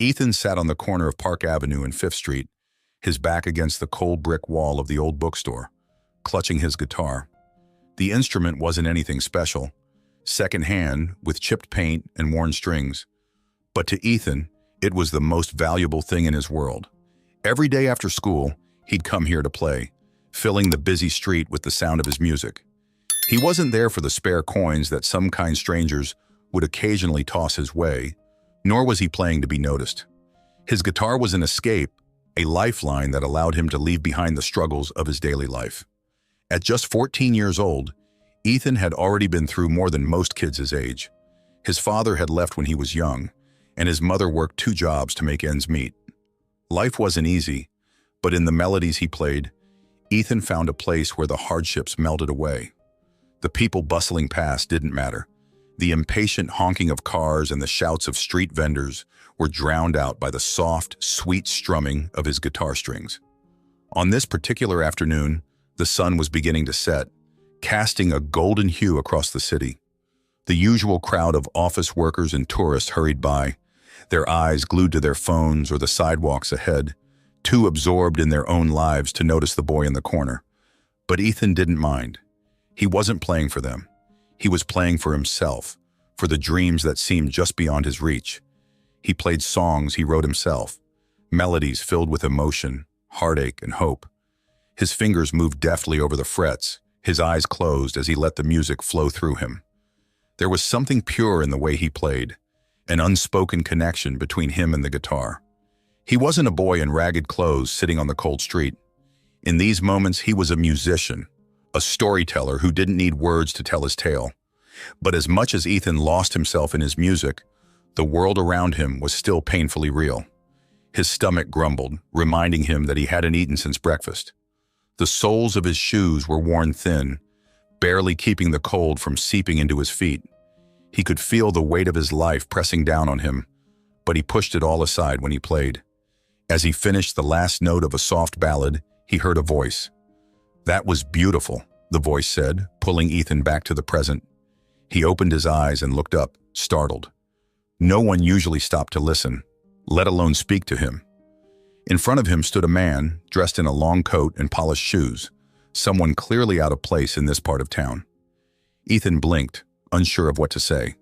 Ethan sat on the corner of Park Avenue and Fifth Street, his back against the cold brick wall of the old bookstore, clutching his guitar. The instrument wasn't anything special, second-hand, with chipped paint and worn strings. But to Ethan, it was the most valuable thing in his world. Every day after school, he'd come here to play, filling the busy street with the sound of his music. He wasn't there for the spare coins that some kind strangers would occasionally toss his way, nor was he playing to be noticed. His guitar was an escape, a lifeline that allowed him to leave behind the struggles of his daily life. At just 14 years old, Ethan had already been through more than most kids his age. His father had left when he was young, and his mother worked 2 jobs to make ends meet. Life wasn't easy, but in the melodies he played, Ethan found a place where the hardships melted away. The people bustling past didn't matter. The impatient honking of cars and the shouts of street vendors were drowned out by the soft, sweet strumming of his guitar strings. On this particular afternoon, the sun was beginning to set, casting a golden hue across the city. The usual crowd of office workers and tourists hurried by, their eyes glued to their phones or the sidewalks ahead, too absorbed in their own lives to notice the boy in the corner. But Ethan didn't mind. He wasn't playing for them. He was playing for himself, for the dreams that seemed just beyond his reach. He played songs he wrote himself, melodies filled with emotion, heartache, and hope. His fingers moved deftly over the frets, his eyes closed as he let the music flow through him. There was something pure in the way he played, an unspoken connection between him and the guitar. He wasn't a boy in ragged clothes sitting on the cold street. In these moments, he was a musician, a storyteller who didn't need words to tell his tale. But as much as Ethan lost himself in his music, the world around him was still painfully real. His stomach grumbled, reminding him that he hadn't eaten since breakfast. The soles of his shoes were worn thin, barely keeping the cold from seeping into his feet. He could feel the weight of his life pressing down on him, but he pushed it all aside when he played. As he finished the last note of a soft ballad, he heard a voice. "That was beautiful," the voice said, pulling Ethan back to the present. He opened his eyes and looked up, startled. No one usually stopped to listen, let alone speak to him. In front of him stood a man, dressed in a long coat and polished shoes, someone clearly out of place in this part of town. Ethan blinked, unsure of what to say.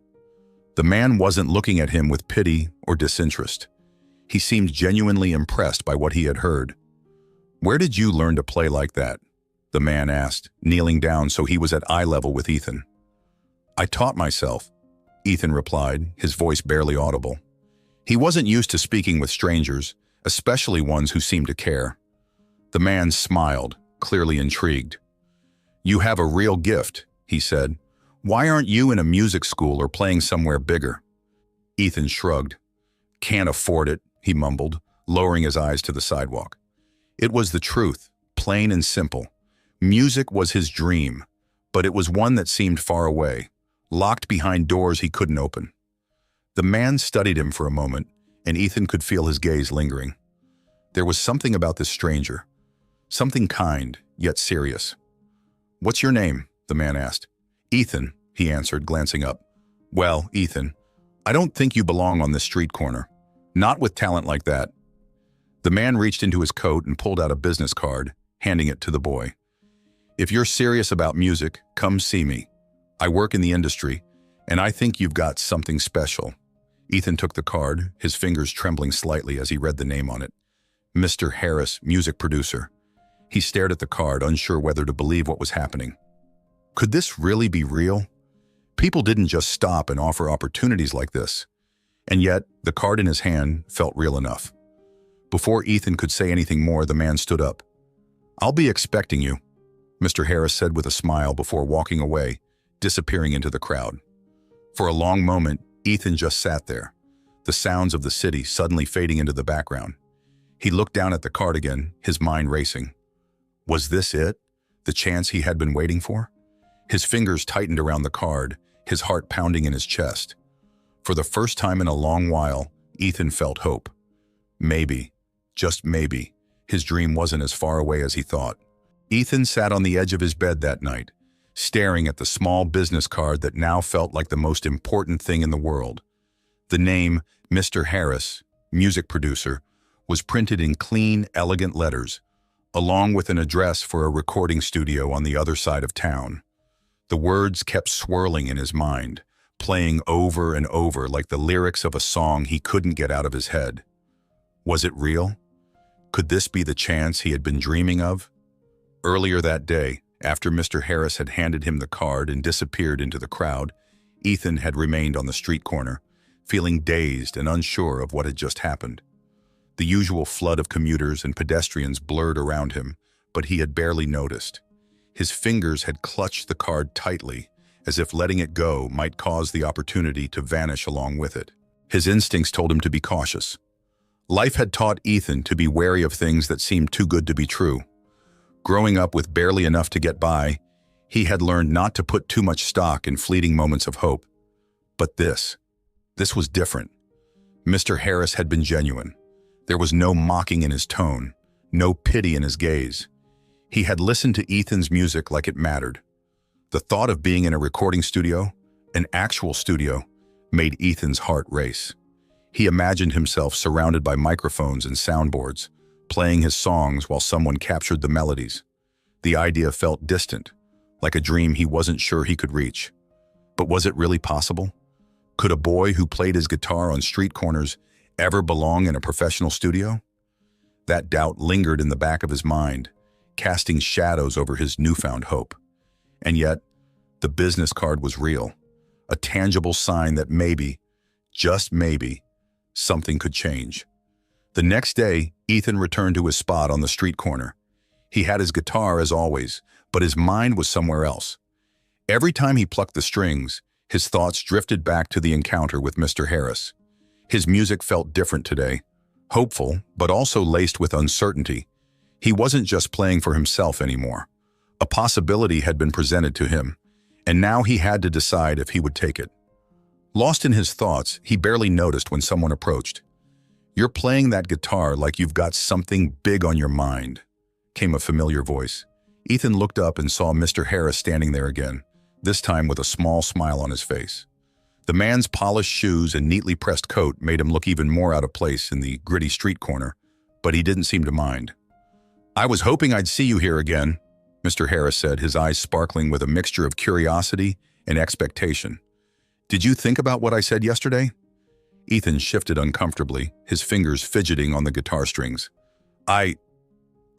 The man wasn't looking at him with pity or disinterest. He seemed genuinely impressed by what he had heard. "Where did you learn to play like that?" the man asked, kneeling down so he was at eye level with Ethan. "I taught myself," Ethan replied, his voice barely audible. He wasn't used to speaking with strangers, especially ones who seemed to care. The man smiled, clearly intrigued. "You have a real gift," he said. "Why aren't you in a music school or playing somewhere bigger?" Ethan shrugged. "Can't afford it," he mumbled, lowering his eyes to the sidewalk. It was the truth, plain and simple. Music was his dream, but it was one that seemed far away, locked behind doors he couldn't open. The man studied him for a moment, and Ethan could feel his gaze lingering. There was something about this stranger, something kind, yet serious. "What's your name?" the man asked. "Ethan," he answered, glancing up. "Well, Ethan, I don't think you belong on this street corner. Not with talent like that." The man reached into his coat and pulled out a business card, handing it to the boy. "If you're serious about music, come see me. I work in the industry, and I think you've got something special." Ethan took the card, his fingers trembling slightly as he read the name on it. Mr. Harris, music producer. He stared at the card, unsure whether to believe what was happening. Could this really be real? People didn't just stop and offer opportunities like this. And yet, the card in his hand felt real enough. Before Ethan could say anything more, the man stood up. "I'll be expecting you," Mr. Harris said with a smile before walking away, disappearing into the crowd. For a long moment, Ethan just sat there, the sounds of the city suddenly fading into the background. He looked down at the card again, his mind racing. Was this it? The chance he had been waiting for? His fingers tightened around the card, his heart pounding in his chest. For the first time in a long while, Ethan felt hope. Maybe, just maybe, his dream wasn't as far away as he thought. Ethan sat on the edge of his bed that night, staring at the small business card that now felt like the most important thing in the world. The name, Mr. Harris, music producer, was printed in clean, elegant letters, along with an address for a recording studio on the other side of town. The words kept swirling in his mind, playing over and over like the lyrics of a song he couldn't get out of his head. Was it real? Could this be the chance he had been dreaming of? Earlier that day, after Mr. Harris had handed him the card and disappeared into the crowd, Ethan had remained on the street corner, feeling dazed and unsure of what had just happened. The usual flood of commuters and pedestrians blurred around him, but he had barely noticed. His fingers had clutched the card tightly, as if letting it go might cause the opportunity to vanish along with it. His instincts told him to be cautious. Life had taught Ethan to be wary of things that seemed too good to be true. Growing up with barely enough to get by, he had learned not to put too much stock in fleeting moments of hope. But this was different. Mr. Harris had been genuine. There was no mocking in his tone, no pity in his gaze. He had listened to Ethan's music like it mattered. The thought of being in a recording studio, an actual studio, made Ethan's heart race. He imagined himself surrounded by microphones and soundboards, playing his songs while someone captured the melodies. The idea felt distant, like a dream he wasn't sure he could reach. But was it really possible? Could a boy who played his guitar on street corners ever belong in a professional studio? That doubt lingered in the back of his mind, casting shadows over his newfound hope. And yet, the business card was real, a tangible sign that maybe, just maybe, something could change. The next day, Ethan returned to his spot on the street corner. He had his guitar as always, but his mind was somewhere else. Every time he plucked the strings, his thoughts drifted back to the encounter with Mr. Harris. His music felt different today, hopeful, but also laced with uncertainty. He wasn't just playing for himself anymore. A possibility had been presented to him, and now he had to decide if he would take it. Lost in his thoughts, he barely noticed when someone approached. "You're playing that guitar like you've got something big on your mind," came a familiar voice. Ethan looked up and saw Mr. Harris standing there again, this time with a small smile on his face. The man's polished shoes and neatly pressed coat made him look even more out of place in the gritty street corner, but he didn't seem to mind. "I was hoping I'd see you here again," Mr. Harris said, his eyes sparkling with a mixture of curiosity and expectation. "Did you think about what I said yesterday?" Ethan shifted uncomfortably, his fingers fidgeting on the guitar strings. I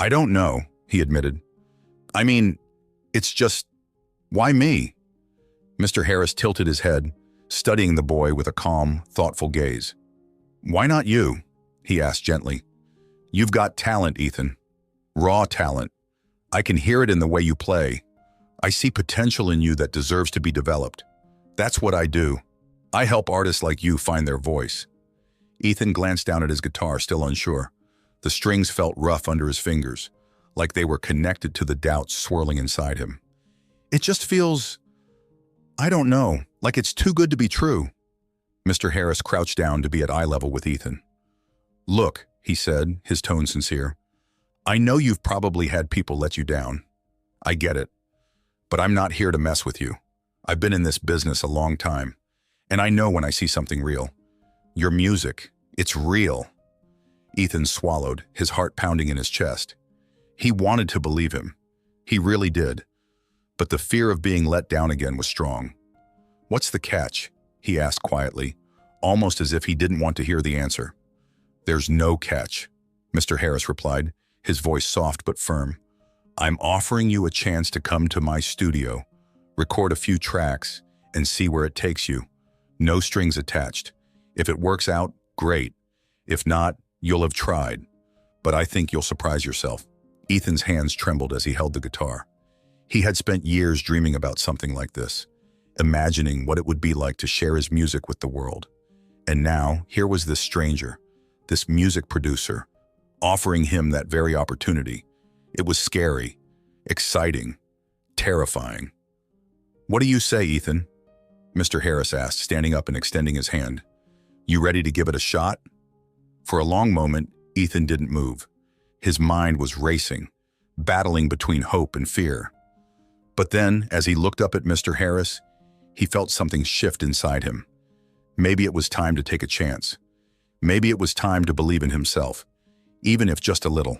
don't know," he admitted. "I mean, it's just, why me?" Mr. Harris tilted his head, studying the boy with a calm, thoughtful gaze. "Why not you?" he asked gently. "You've got talent, Ethan. Raw talent. I can hear it in the way you play. I see potential in you that deserves to be developed. That's what I do. I help artists like you find their voice." Ethan glanced down at his guitar, still unsure. The strings felt rough under his fingers, like they were connected to the doubts swirling inside him. "It just feels, I don't know, like it's too good to be true." Mr. Harris crouched down to be at eye level with Ethan. "Look," he said, his tone sincere, "I know you've probably had people let you down. I get it. But I'm not here to mess with you. I've been in this business a long time, and I know when I see something real. Your music, it's real." Ethan swallowed, his heart pounding in his chest. He wanted to believe him. He really did. But the fear of being let down again was strong. "What's the catch?" he asked quietly, almost as if he didn't want to hear the answer. "There's no catch," Mr. Harris replied, his voice soft but firm. "I'm offering you a chance to come to my studio, record a few tracks, and see where it takes you. No strings attached. If it works out, great. If not, you'll have tried. But I think you'll surprise yourself." Ethan's hands trembled as he held the guitar. He had spent years dreaming about something like this, imagining what it would be like to share his music with the world. And now, here was this stranger, this music producer, offering him that very opportunity. It was scary, exciting, terrifying. "What do you say, Ethan?" Mr. Harris asked, standing up and extending his hand. "You ready to give it a shot?" For a long moment, Ethan didn't move. His mind was racing, battling between hope and fear. But then, as he looked up at Mr. Harris, he felt something shift inside him. Maybe it was time to take a chance. Maybe it was time to believe in himself, even if just a little.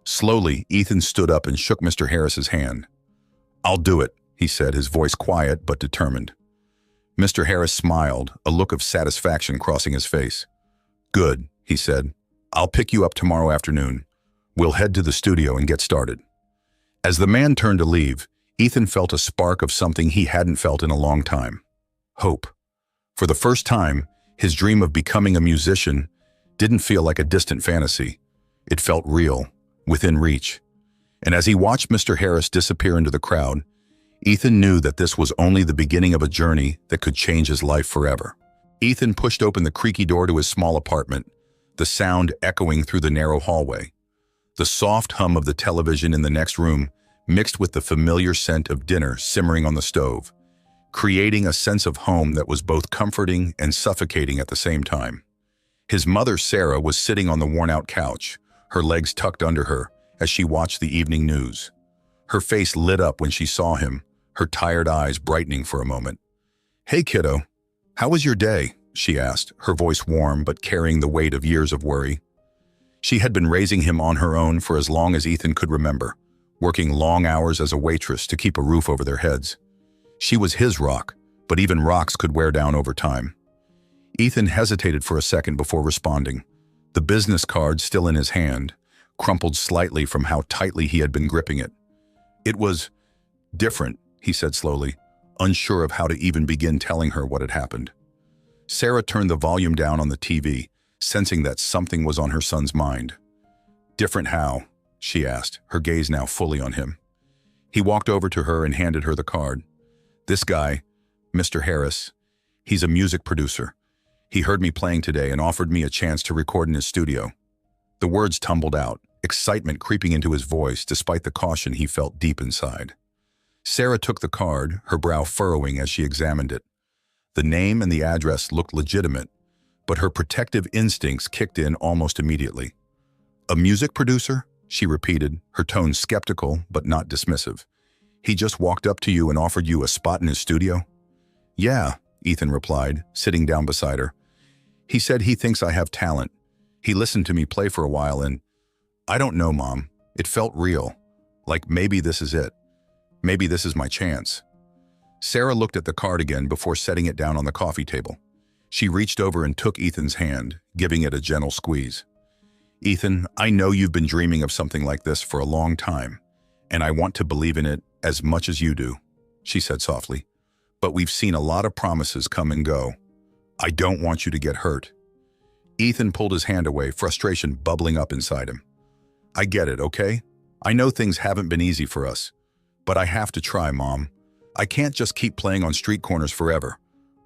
Slowly, Ethan stood up and shook Mr. Harris's hand. "I'll do it," he said, his voice quiet but determined. Mr. Harris smiled, a look of satisfaction crossing his face. "Good," he said. "I'll pick you up tomorrow afternoon. We'll head to the studio and get started." As the man turned to leave, Ethan felt a spark of something he hadn't felt in a long time. Hope. For the first time, his dream of becoming a musician didn't feel like a distant fantasy. It felt real, within reach. And as he watched Mr. Harris disappear into the crowd, Ethan knew that this was only the beginning of a journey that could change his life forever. Ethan pushed open the creaky door to his small apartment, the sound echoing through the narrow hallway. The soft hum of the television in the next room mixed with the familiar scent of dinner simmering on the stove, creating a sense of home that was both comforting and suffocating at the same time. His mother, Sarah, was sitting on the worn-out couch, her legs tucked under her, as she watched the evening news. Her face lit up when she saw him, her tired eyes brightening for a moment. "Hey, kiddo, how was your day?" she asked, her voice warm but carrying the weight of years of worry. She had been raising him on her own for as long as Ethan could remember, working long hours as a waitress to keep a roof over their heads. She was his rock, but even rocks could wear down over time. Ethan hesitated for a second before responding, the business card still in his hand, crumpled slightly from how tightly he had been gripping it. "It was different," he said slowly, unsure of how to even begin telling her what had happened. Sarah turned the volume down on the TV, sensing that something was on her son's mind. "Different how?" she asked, her gaze now fully on him. He walked over to her and handed her the card. "This guy, Mr. Harris, he's a music producer. He heard me playing today and offered me a chance to record in his studio." The words tumbled out, excitement creeping into his voice despite the caution he felt deep inside. Sarah took the card, her brow furrowing as she examined it. The name and the address looked legitimate, but her protective instincts kicked in almost immediately. "A music producer?" she repeated, her tone skeptical but not dismissive. "He just walked up to you and offered you a spot in his studio?" "Yeah," Ethan replied, sitting down beside her. "He said he thinks I have talent. He listened to me play for a while and, I don't know, Mom. It felt real. Like maybe this is it. Maybe this is my chance." Sarah looked at the card again before setting it down on the coffee table. She reached over and took Ethan's hand, giving it a gentle squeeze. "Ethan, I know you've been dreaming of something like this for a long time, and I want to believe in it as much as you do," she said softly. "But we've seen a lot of promises come and go. I don't want you to get hurt." Ethan pulled his hand away, frustration bubbling up inside him. "I get it, okay? I know things haven't been easy for us, but I have to try, Mom. I can't just keep playing on street corners forever.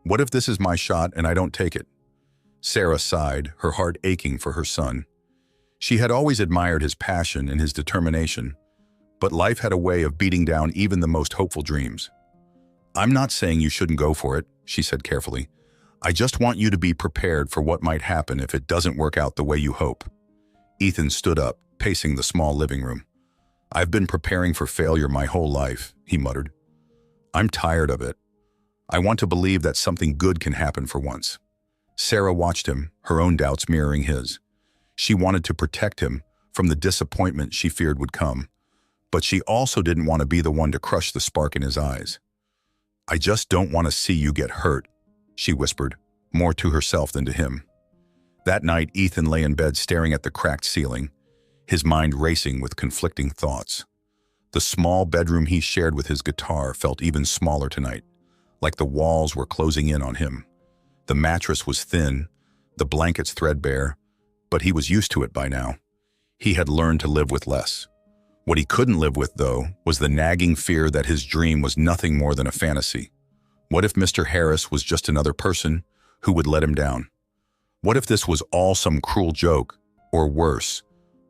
What if this is my shot and I don't take it?" Sarah sighed, her heart aching for her son. She had always admired his passion and his determination, but life had a way of beating down even the most hopeful dreams. "I'm not saying you shouldn't go for it," she said carefully. "I just want you to be prepared for what might happen if it doesn't work out the way you hope." Ethan stood up, pacing the small living room. "I've been preparing for failure my whole life," he muttered. "I'm tired of it. I want to believe that something good can happen for once." Sarah watched him, her own doubts mirroring his. She wanted to protect him from the disappointment she feared would come, but she also didn't want to be the one to crush the spark in his eyes. "I just don't want to see you get hurt," she whispered, more to herself than to him. That night, Ethan lay in bed staring at the cracked ceiling, his mind racing with conflicting thoughts. The small bedroom he shared with his guitar felt even smaller tonight, like the walls were closing in on him. The mattress was thin, the blankets threadbare, but he was used to it by now. He had learned to live with less. What he couldn't live with, though, was the nagging fear that his dream was nothing more than a fantasy. What if Mr. Harris was just another person who would let him down? What if this was all some cruel joke, or worse?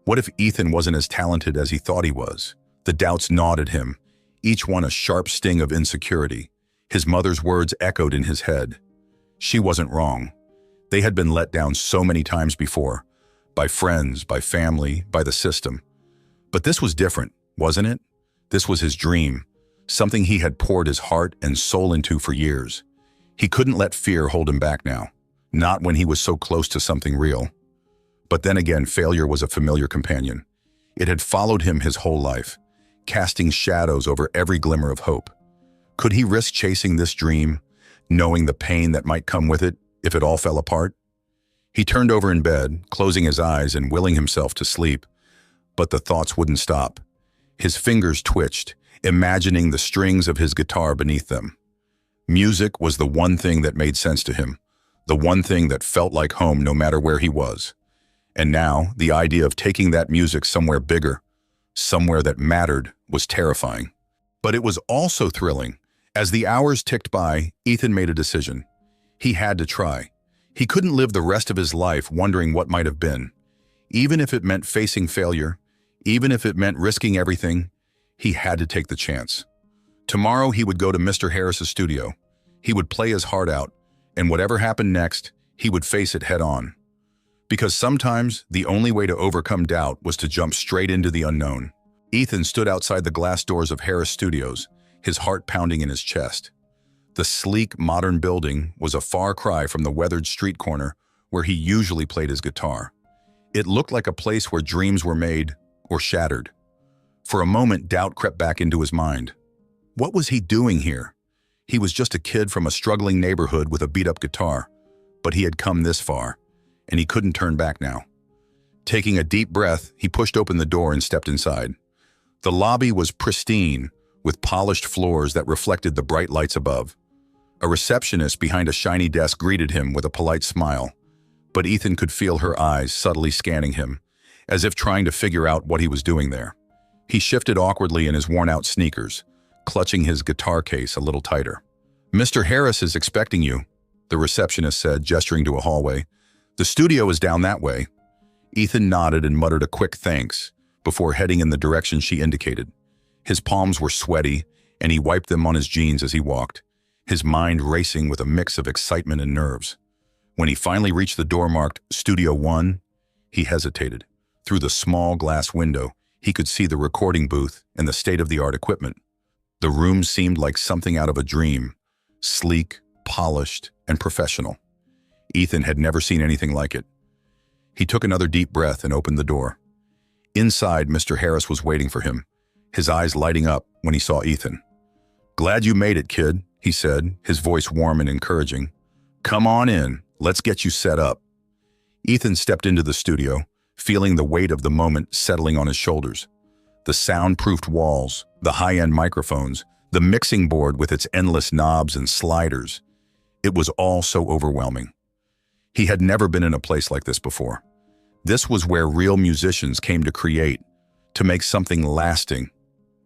What if Ethan wasn't as talented as he thought he was? The doubts gnawed at him, each one a sharp sting of insecurity. His mother's words echoed in his head. She wasn't wrong. They had been let down so many times before, by friends, by family, by the system. But this was different, wasn't it? This was his dream, something he had poured his heart and soul into for years. He couldn't let fear hold him back now. not when he was so close to something real. But then again, failure was a familiar companion. It had followed him his whole life, casting shadows over every glimmer of hope. Could he risk chasing this dream, knowing the pain that might come with it if it all fell apart? He turned over in bed, closing his eyes and willing himself to sleep. But the thoughts wouldn't stop. His fingers twitched, imagining the strings of his guitar beneath them. Music was the one thing that made sense to him, the one thing that felt like home no matter where he was. And now, the idea of taking that music somewhere bigger, somewhere that mattered, was terrifying. But it was also thrilling. As the hours ticked by, Ethan made a decision. He had to try. He couldn't live the rest of his life wondering what might have been. Even if it meant facing failure, even if it meant risking everything, he had to take the chance. Tomorrow he would go to Mr. Harris's studio. He would play his heart out, and whatever happened next, he would face it head on. Because sometimes the only way to overcome doubt was to jump straight into the unknown. Ethan stood outside the glass doors of Harris Studios, his heart pounding in his chest. The sleek, modern building was a far cry from the weathered street corner where he usually played his guitar. It looked like a place where dreams were made or shattered. For a moment, doubt crept back into his mind. What was he doing here? He was just a kid from a struggling neighborhood with a beat-up guitar, but he had come this far, and he couldn't turn back now. Taking a deep breath, he pushed open the door and stepped inside. The lobby was pristine, with polished floors that reflected the bright lights above. A receptionist behind a shiny desk greeted him with a polite smile, but Ethan could feel her eyes subtly scanning him, as if trying to figure out what he was doing there. He shifted awkwardly in his worn-out sneakers, clutching his guitar case a little tighter. "Mr. Harris is expecting you," the receptionist said, gesturing to a hallway. "The studio is down that way." Ethan nodded and muttered a quick thanks before heading in the direction she indicated. His palms were sweaty, and he wiped them on his jeans as he walked, his mind racing with a mix of excitement and nerves. When he finally reached the door marked Studio 1, he hesitated. Through the small glass window, he could see the recording booth and the state-of-the-art equipment. The room seemed like something out of a dream, sleek, polished, and professional. Ethan had never seen anything like it. He took another deep breath and opened the door. Inside, Mr. Harris was waiting for him, his eyes lighting up when he saw Ethan. "Glad you made it, kid," he said, his voice warm and encouraging. "Come on in, let's get you set up." Ethan stepped into the studio, feeling the weight of the moment settling on his shoulders. The soundproofed walls, the high-end microphones, the mixing board with its endless knobs and sliders. It was all so overwhelming. He had never been in a place like this before. This was where real musicians came to create, to make something lasting,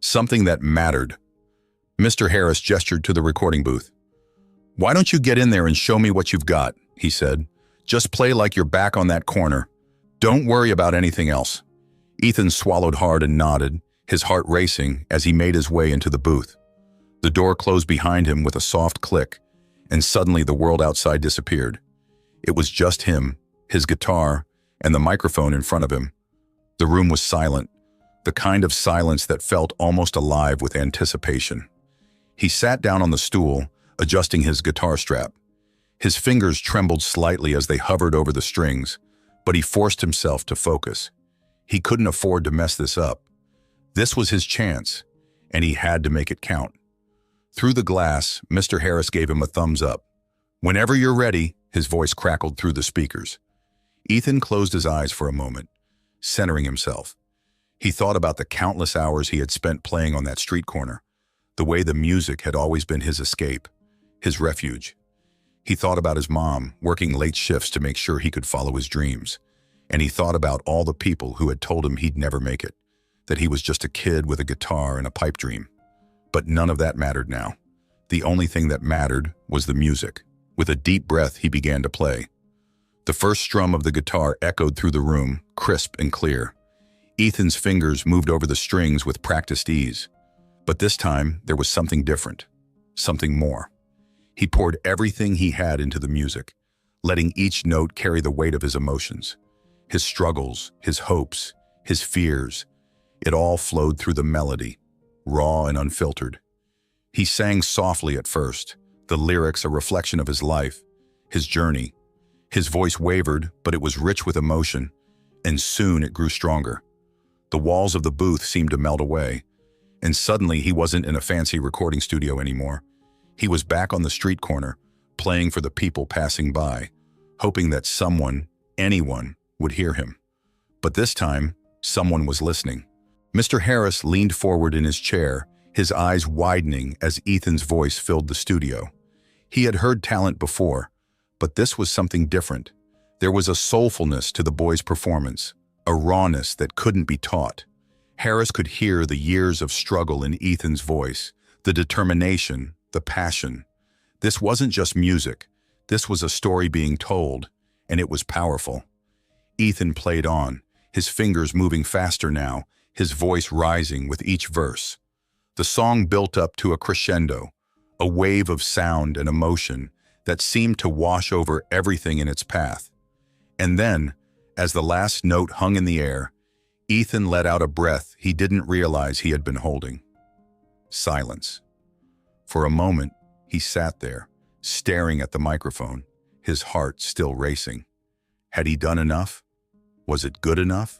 something that mattered. Mr. Harris gestured to the recording booth. "Why don't you get in there and show me what you've got?" he said. "Just play like you're back on that corner. Don't worry about anything else." Ethan swallowed hard and nodded, his heart racing as he made his way into the booth. The door closed behind him with a soft click, and suddenly the world outside disappeared. It was just him, his guitar, and the microphone in front of him. The room was silent, the kind of silence that felt almost alive with anticipation. He sat down on the stool, adjusting his guitar strap. His fingers trembled slightly as they hovered over the strings, but he forced himself to focus. He couldn't afford to mess this up. This was his chance, and he had to make it count. Through the glass, Mr. Harris gave him a thumbs up. "Whenever you're ready," his voice crackled through the speakers. Ethan closed his eyes for a moment, centering himself. He thought about the countless hours he had spent playing on that street corner, the way the music had always been his escape, his refuge. He thought about his mom, working late shifts to make sure he could follow his dreams. And he thought about all the people who had told him he'd never make it, that he was just a kid with a guitar and a pipe dream. But none of that mattered now. The only thing that mattered was the music. With a deep breath, he began to play. The first strum of the guitar echoed through the room, crisp and clear. Ethan's fingers moved over the strings with practiced ease. But this time, there was something different, something more. He poured everything he had into the music, letting each note carry the weight of his emotions. His struggles, his hopes, his fears, it all flowed through the melody, raw and unfiltered. He sang softly at first, the lyrics a reflection of his life, his journey. His voice wavered, but it was rich with emotion, and soon it grew stronger. The walls of the booth seemed to melt away, and suddenly he wasn't in a fancy recording studio anymore. He was back on the street corner, playing for the people passing by, hoping that someone, anyone, would hear him. But this time, someone was listening. Mr. Harris leaned forward in his chair, his eyes widening as Ethan's voice filled the studio. He had heard talent before, but this was something different. There was a soulfulness to the boy's performance, a rawness that couldn't be taught. Harris could hear the years of struggle in Ethan's voice, the determination, the passion. This wasn't just music. This was a story being told, and it was powerful. Ethan played on, his fingers moving faster now, his voice rising with each verse. The song built up to a crescendo, a wave of sound and emotion that seemed to wash over everything in its path. And then, as the last note hung in the air, Ethan let out a breath he didn't realize he had been holding. Silence. For a moment, he sat there, staring at the microphone, his heart still racing. Had he done enough? Was it good enough?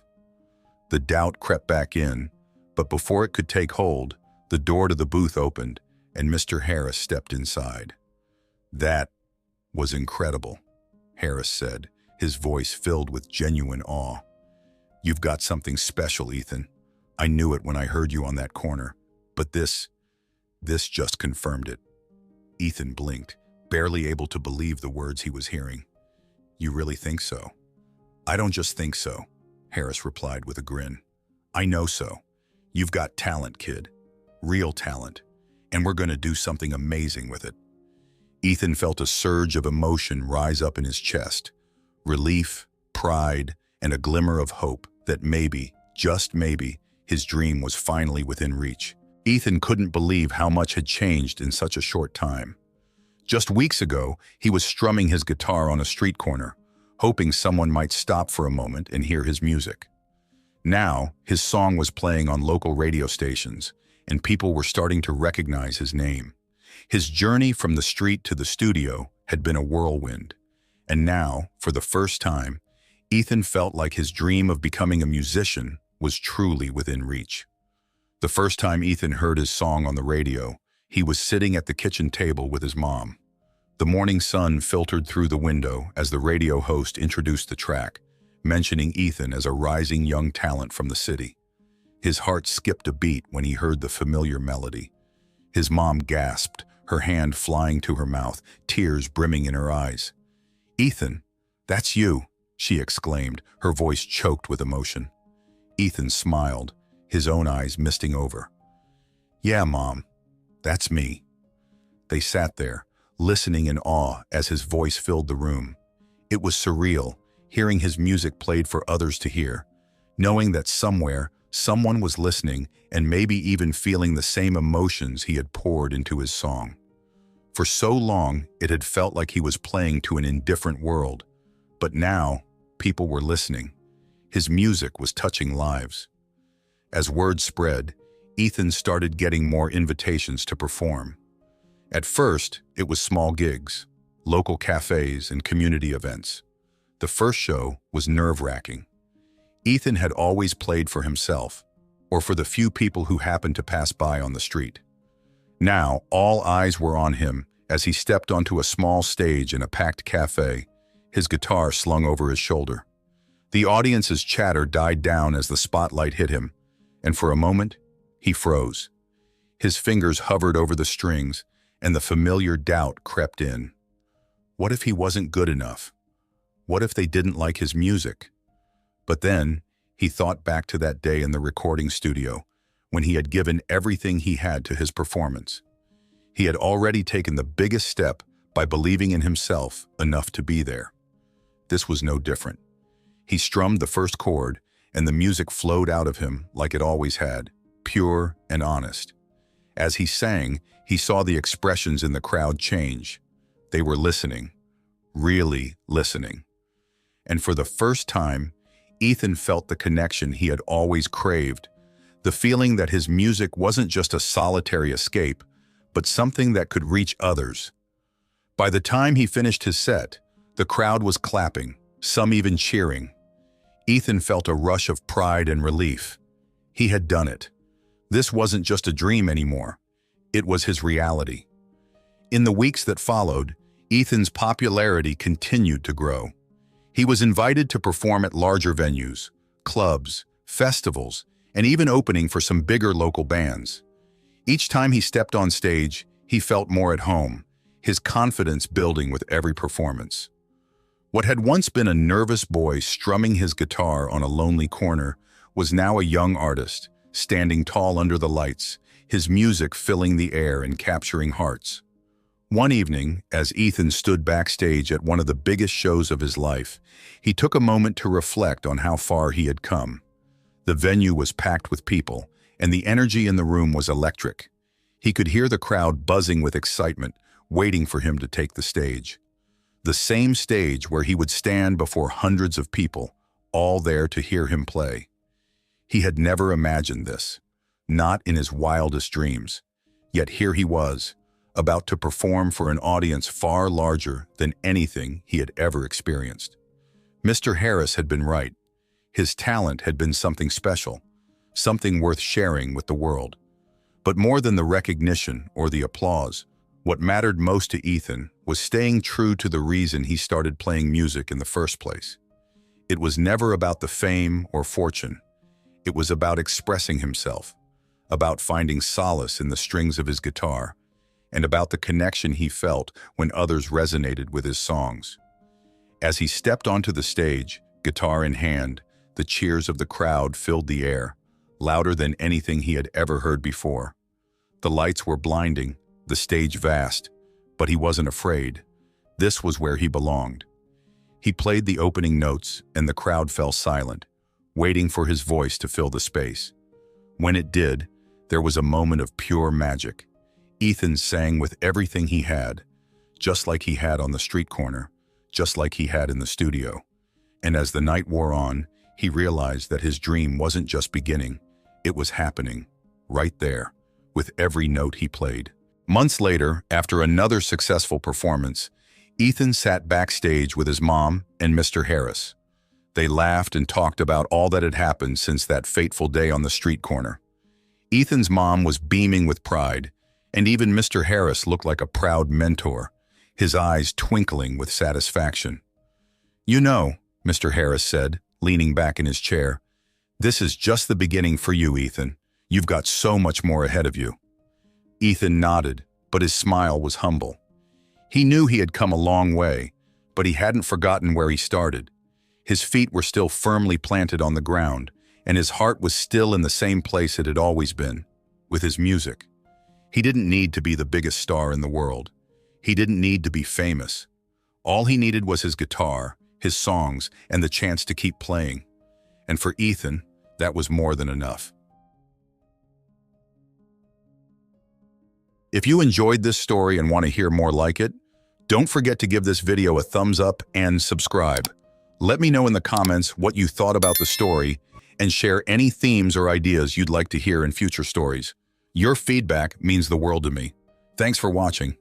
The doubt crept back in, but before it could take hold, the door to the booth opened, and Mr. Harris stepped inside. "That was incredible," Harris said, his voice filled with genuine awe. "You've got something special, Ethan. I knew it when I heard you on that corner, but this just confirmed it." Ethan blinked, barely able to believe the words he was hearing. "You really think so?" "I don't just think so," Harris replied with a grin. "I know so. You've got talent, kid. Real talent. And we're going to do something amazing with it." Ethan felt a surge of emotion rise up in his chest. Relief, pride, and a glimmer of hope that maybe, just maybe, his dream was finally within reach. Ethan couldn't believe how much had changed in such a short time. Just weeks ago, he was strumming his guitar on a street corner, hoping someone might stop for a moment and hear his music. Now, his song was playing on local radio stations, and people were starting to recognize his name. His journey from the street to the studio had been a whirlwind, and now, for the first time, Ethan felt like his dream of becoming a musician was truly within reach. The first time Ethan heard his song on the radio, he was sitting at the kitchen table with his mom. The morning sun filtered through the window as the radio host introduced the track, mentioning Ethan as a rising young talent from the city. His heart skipped a beat when he heard the familiar melody. His mom gasped, her hand flying to her mouth, tears brimming in her eyes. "Ethan, that's you," she exclaimed, her voice choked with emotion. Ethan smiled, his own eyes misting over. "Yeah, Mom, that's me." They sat there, listening in awe as his voice filled the room. It was surreal, hearing his music played for others to hear, knowing that somewhere, someone was listening and maybe even feeling the same emotions he had poured into his song. For so long, it had felt like he was playing to an indifferent world, but now, people were listening. His music was touching lives. As word spread, Ethan started getting more invitations to perform. At first, it was small gigs, local cafes and community events. The first show was nerve-wracking. Ethan had always played for himself, or for the few people who happened to pass by on the street. Now, all eyes were on him as he stepped onto a small stage in a packed cafe, his guitar slung over his shoulder. The audience's chatter died down as the spotlight hit him, and for a moment, he froze. His fingers hovered over the strings, and the familiar doubt crept in. What if he wasn't good enough? What if they didn't like his music? But then, he thought back to that day in the recording studio, when he had given everything he had to his performance. He had already taken the biggest step by believing in himself enough to be there. This was no different. He strummed the first chord, and the music flowed out of him like it always had, pure and honest. As he sang, he saw the expressions in the crowd change. They were listening, really listening. And for the first time, Ethan felt the connection he had always craved, the feeling that his music wasn't just a solitary escape, but something that could reach others. By the time he finished his set, The crowd was clapping, some even cheering. Ethan felt a rush of pride and relief. He had done it. This wasn't just a dream anymore. It was his reality. In the weeks that followed, Ethan's popularity continued to grow. He was invited to perform at larger venues, clubs, festivals, and even opening for some bigger local bands. Each time he stepped on stage, he felt more at home, his confidence building with every performance. What had once been a nervous boy strumming his guitar on a lonely corner was now a young artist, standing tall under the lights, his music filling the air and capturing hearts. One evening, as Ethan stood backstage at one of the biggest shows of his life, he took a moment to reflect on how far he had come. The venue was packed with people, and the energy in the room was electric. He could hear the crowd buzzing with excitement, waiting for him to take the stage. The same stage where he would stand before hundreds of people, all there to hear him play. He had never imagined this, not in his wildest dreams. Yet here he was, about to perform for an audience far larger than anything he had ever experienced. Mr. Harris had been right. His talent had been something special, something worth sharing with the world. But more than the recognition or the applause, what mattered most to Ethan was staying true to the reason he started playing music in the first place. It was never about the fame or fortune. It was about expressing himself, about finding solace in the strings of his guitar, and about the connection he felt when others resonated with his songs. As he stepped onto the stage, guitar in hand, the cheers of the crowd filled the air, louder than anything he had ever heard before. The lights were blinding, the stage vast, but he wasn't afraid. This was where he belonged. He played the opening notes, and the crowd fell silent, waiting for his voice to fill the space. When it did, there was a moment of pure magic. Ethan sang with everything he had, just like he had on the street corner, just like he had in the studio. And as the night wore on, he realized that his dream wasn't just beginning, it was happening, right there, with every note he played. Months later, after another successful performance, Ethan sat backstage with his mom and Mr. Harris. They laughed and talked about all that had happened since that fateful day on the street corner. Ethan's mom was beaming with pride, and even Mr. Harris looked like a proud mentor, his eyes twinkling with satisfaction. "You know," Mr. Harris said, leaning back in his chair, "this is just the beginning for you, Ethan. You've got so much more ahead of you." Ethan nodded, but his smile was humble. He knew he had come a long way, but he hadn't forgotten where he started. His feet were still firmly planted on the ground, and his heart was still in the same place it had always been, with his music. He didn't need to be the biggest star in the world. He didn't need to be famous. All he needed was his guitar, his songs, and the chance to keep playing. And for Ethan, that was more than enough. If you enjoyed this story and want to hear more like it, don't forget to give this video a thumbs up and subscribe. Let me know in the comments what you thought about the story and share any themes or ideas you'd like to hear in future stories. Your feedback means the world to me. Thanks for watching.